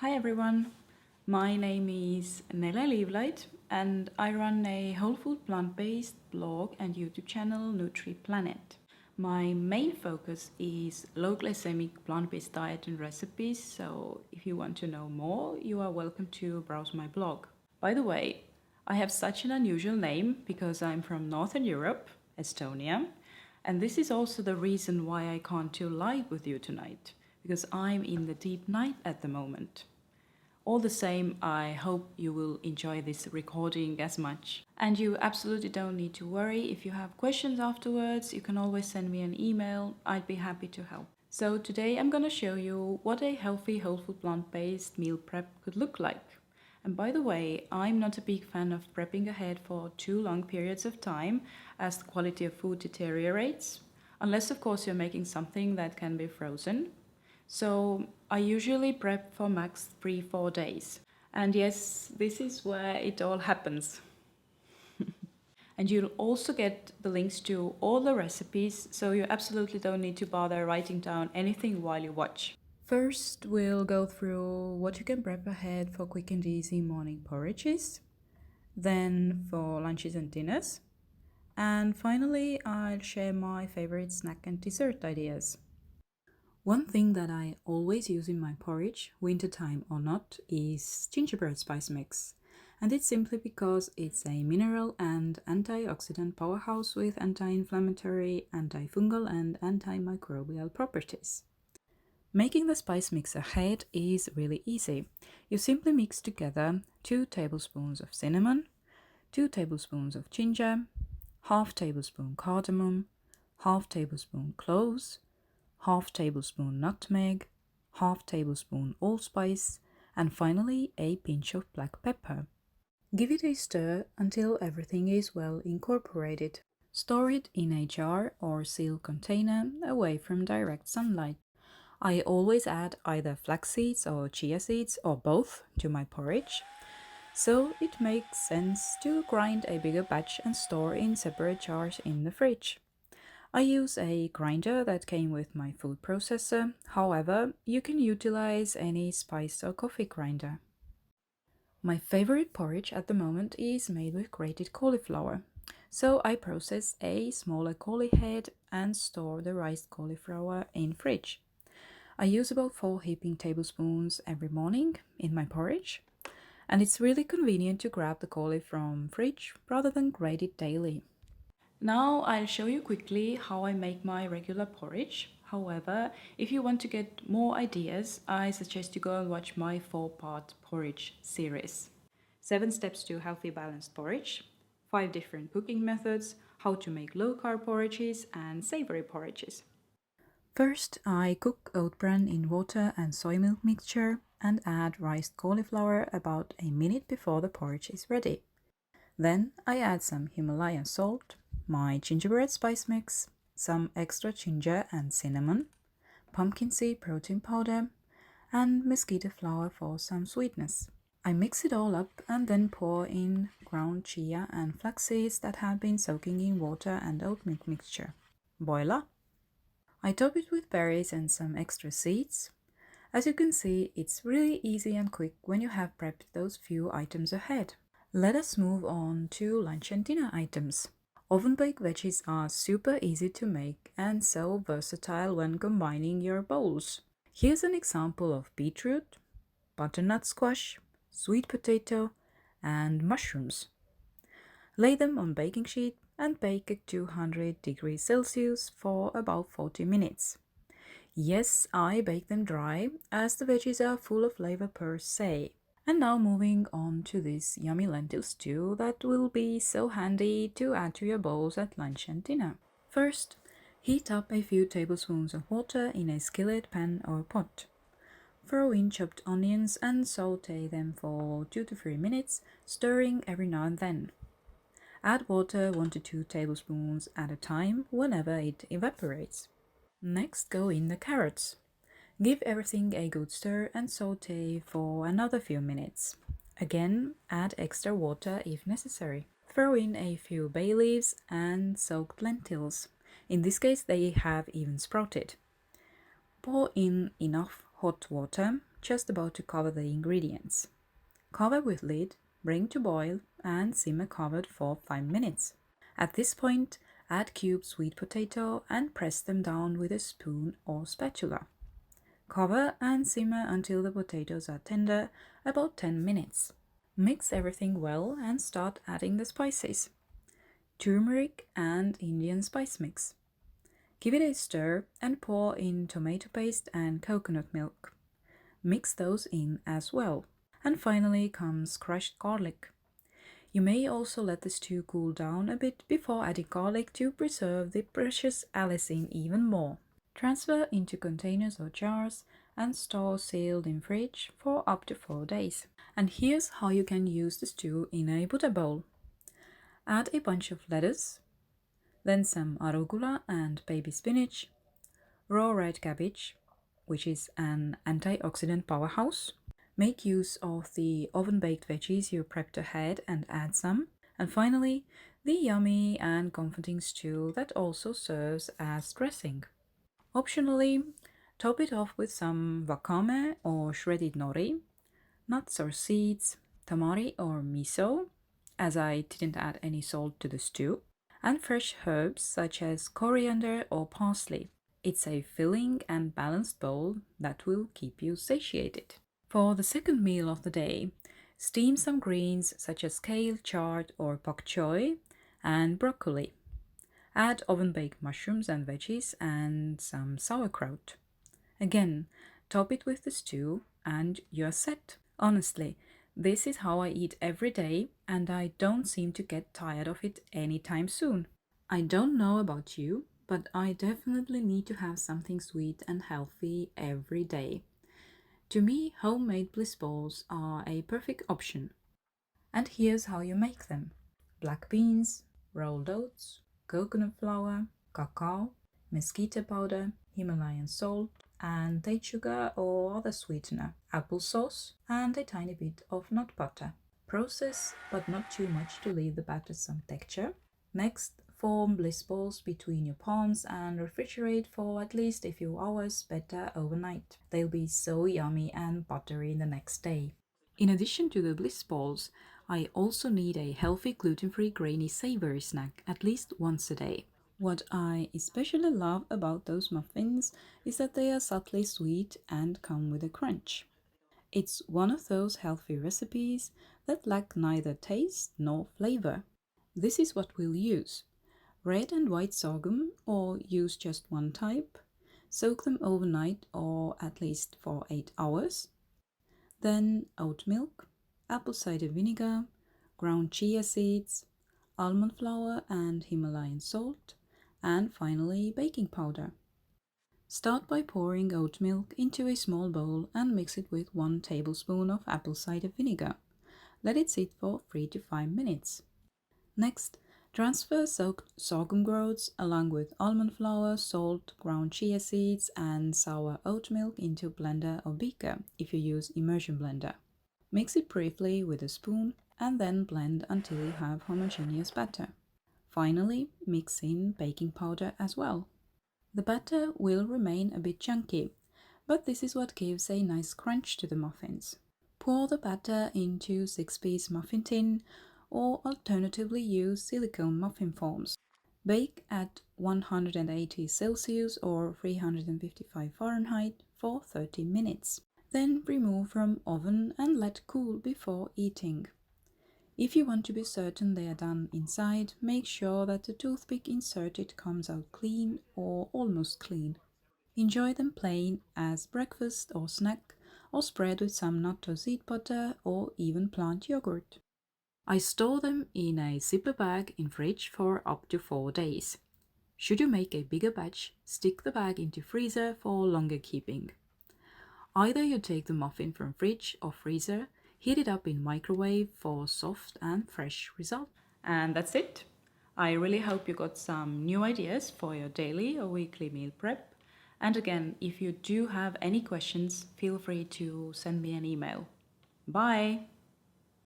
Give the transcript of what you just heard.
Hi everyone, my name is Nele Liivlaid and I run a whole food plant-based blog and YouTube channel NutriPlanet. My main focus is low glycemic plant-based diet and recipes, so if you want to know more, you are welcome to browse my blog. By the way, I have such an unusual name because I'm from Northern Europe, Estonia, and this is also the reason why I can't do live with you tonight, because I'm in the deep night at the moment. All the same, I hope you will enjoy this recording as much. And you absolutely don't need to worry. If you have questions afterwards, you can always send me an email. I'd be happy to help. So today I'm gonna show you what a healthy whole food plant-based meal prep could look like. And by the way, I'm not a big fan of prepping ahead for too long periods of time as the quality of food deteriorates. Unless of course you're making something that can be frozen. So I usually prep for max 3-4 days. And yes, this is where it all happens. And you'll also get the links to all the recipes, so you absolutely don't need to bother writing down anything while you watch. First, we'll go through what you can prep ahead for quick and easy morning porridges, then for lunches and dinners, and finally, I'll share my favorite snack and dessert ideas. One thing that I always use in my porridge, wintertime or not, is gingerbread spice mix. And it's simply because it's a mineral and antioxidant powerhouse with anti-inflammatory, antifungal and antimicrobial properties. Making the spice mix ahead is really easy. You simply mix together 2 tablespoons of cinnamon, 2 tablespoons of ginger, half tablespoon cardamom, half tablespoon cloves, half tablespoon nutmeg, half tablespoon allspice, and finally a pinch of black pepper. Give it a stir until everything is well incorporated. Store it in a jar or sealed container away from direct sunlight. I always add either flax seeds or chia seeds or both to my porridge, so it makes sense to grind a bigger batch and store in separate jars in the fridge. I use a grinder that came with my food processor, however, you can utilize any spice or coffee grinder. My favorite porridge at the moment is made with grated cauliflower, so I process a smaller cauli head and store the riced cauliflower in fridge. I use about 4 heaping tablespoons every morning in my porridge, and it's really convenient to grab the cauli from fridge rather than grate it daily. Now I'll show you quickly how I make my regular porridge. However, if you want to get more ideas, I suggest you go and watch my 4-part porridge series. 7 steps to healthy balanced porridge, 5 different cooking methods, how to make low-carb porridges and savory porridges. First, I cook oat bran in water and soy milk mixture and add riced cauliflower about a minute before the porridge is ready. Then I add some Himalayan salt, my gingerbread spice mix, some extra ginger and cinnamon, pumpkin seed protein powder, and mesquite flour for some sweetness. I mix it all up and then pour in ground chia and flax seeds that have been soaking in water and oat milk mixture. Voila! I top it with berries and some extra seeds. As you can see, it's really easy and quick when you have prepped those few items ahead. Let us move on to lunch and dinner items. Oven-baked veggies are super easy to make and so versatile when combining your bowls. Here's an example of beetroot, butternut squash, sweet potato, and mushrooms. Lay them on baking sheet and bake at 200 degrees Celsius for about 40 minutes. Yes, I bake them dry, as the veggies are full of flavor per se. And now moving on to this yummy lentil stew that will be so handy to add to your bowls at lunch and dinner. First, heat up a few tablespoons of water in a skillet, pan or pot. Throw in chopped onions and saute them for 2 to 3 minutes, stirring every now and then. Add water 1 to 2 tablespoons at a time whenever it evaporates. Next, go in the carrots. Give everything a good stir and saute for another few minutes. Again, add extra water if necessary. Throw in a few bay leaves and soaked lentils. In this case, they have even sprouted. Pour in enough hot water just about to cover the ingredients. Cover with lid, bring to boil, and simmer covered for 5 minutes. At this point, add cubed sweet potato and press them down with a spoon or spatula. Cover and simmer until the potatoes are tender, about 10 minutes. Mix everything well and start adding the spices. Turmeric and Indian spice mix. Give it a stir and pour in tomato paste and coconut milk. Mix those in as well. And finally comes crushed garlic. You may also let the stew cool down a bit before adding garlic to preserve the precious allicin even more. Transfer into containers or jars and store sealed in fridge for up to 4 days. And here's how you can use the stew in a Buddha bowl. Add a bunch of lettuce, then some arugula and baby spinach, raw red cabbage, which is an antioxidant powerhouse. Make use of the oven-baked veggies you prepped ahead and add some. And finally, the yummy and comforting stew that also serves as dressing. Optionally, top it off with some wakame or shredded nori, nuts or seeds, tamari or miso, as I didn't add any salt to the stew, and fresh herbs such as coriander or parsley. It's a filling and balanced bowl that will keep you satiated. For the second meal of the day, steam some greens such as kale, chard, or pak choi, and broccoli. Add oven-baked mushrooms and veggies and some sauerkraut. Again, top it with the stew and you're set. Honestly, this is how I eat every day and I don't seem to get tired of it anytime soon. I don't know about you, but I definitely need to have something sweet and healthy every day. To me, homemade bliss balls are a perfect option. And here's how you make them. Black beans, rolled oats, coconut flour, cacao, mesquite powder, Himalayan salt, and date sugar or other sweetener, applesauce, and a tiny bit of nut butter. Process, but not too much to leave the batter some texture. Next, form bliss balls between your palms and refrigerate for at least a few hours, better overnight. They'll be so yummy and buttery the next day. In addition to the bliss balls, I also need a healthy gluten-free grainy savory snack at least once a day. What I especially love about those muffins is that they are subtly sweet and come with a crunch. It's one of those healthy recipes that lack neither taste nor flavor. This is what we'll use. Red and white sorghum, or use just one type. Soak them overnight or at least for 8 hours. Then oat milk, apple cider vinegar, ground chia seeds, almond flour and Himalayan salt, and finally baking powder. Start by pouring oat milk into a small bowl and mix it with 1 tablespoon of apple cider vinegar. Let it sit for 3 to 5 minutes. Next, transfer soaked sorghum groats along with almond flour, salt, ground chia seeds, and sour oat milk into a blender or beaker if you use immersion blender. Mix it briefly with a spoon and then blend until you have homogeneous batter. Finally, mix in baking powder as well. The batter will remain a bit chunky, but this is what gives a nice crunch to the muffins. Pour the batter into 6-piece muffin tin or alternatively use silicone muffin forms. Bake at 180 Celsius or 355 Fahrenheit for 30 minutes. Then remove from oven and let cool before eating. If you want to be certain they are done inside, make sure that the toothpick inserted comes out clean or almost clean. Enjoy them plain as breakfast or snack, or spread with some nut or seed butter or even plant yogurt. I store them in a zipper bag in fridge for up to 4 days. Should you make a bigger batch, stick the bag into freezer for longer keeping. Either you take the muffin from fridge or freezer, heat it up in microwave for soft and fresh result. And that's it. I really hope you got some new ideas for your daily or weekly meal prep. And again, if you do have any questions, feel free to send me an email. Bye!